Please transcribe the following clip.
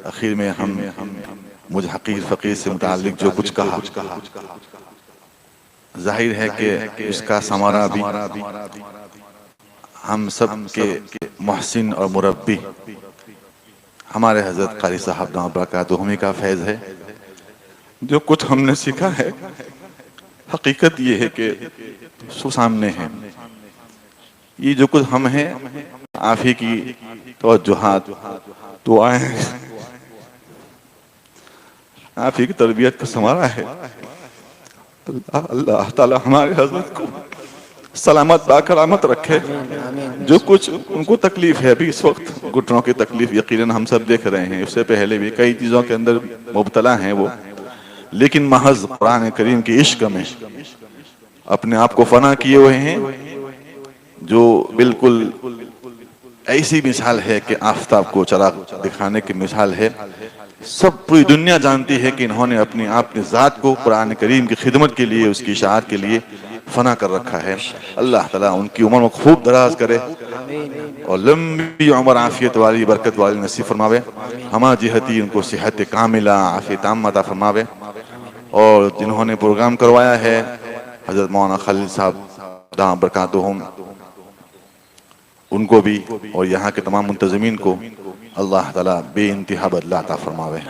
اخیر میں ہم مجھ حقیر فقیر سے متعلق جو کچھ کہا، ظاہر ہے کہ اس کا ثمرہ بھی ہم سب کے محسن اور مربی ہمارے حضرت قاری صاحب دامت برکاتہم کا فیض ہے۔ جو کچھ ہم نے سیکھا ہے، حقیقت یہ ہے کہ سو سامنے ہے۔ یہ جو کچھ ہم ہیں، آپ ہی کی توجہات، دعائیں، آپ ہی کی تربیت کا ثمرہ ہے۔ اللہ تعالی ہمارے حضرت کو سلامت باکرامت رکھے۔ جو کچھ ان کو تکلیف ہے ابھی اس وقت، گھٹنوں کی تکلیف یقیناً ہم سب دیکھ رہے ہیں، اس سے پہلے بھی کئی چیزوں کے اندر مبتلا ہیں وہ، لیکن محض قرآن کریم کی عشق میں اپنے آپ کو فنا کیے ہوئے ہیں، جو بالکل ایسی مثال ہے کہ آفتاب کو چراغ دکھانے کی مثال ہے۔ سب پوری دنیا جانتی ہے کہ انہوں نے اپنی ذات کو قرآن کریم کی خدمت کے لیے، اس کی اشاعت کے لیے فنا کر رکھا ہے۔ اللہ تعالیٰ ان کی عمر میں خوب دراز کرے اور لمبی عمر عافیت والی برکت والی نصیب فرماوے۔ ہما جہتی ان کو صحت کاملہ عافیت تامہ عطا فرماوے۔ اور جنہوں نے پروگرام کروایا ہے، حضرت مولانا خلیل صاحب دامت برکاتہم، ان کو بھی اور یہاں کے تمام منتظمین کو اللہ تعالیٰ بے انتہا بدلہ عطا فرماوے۔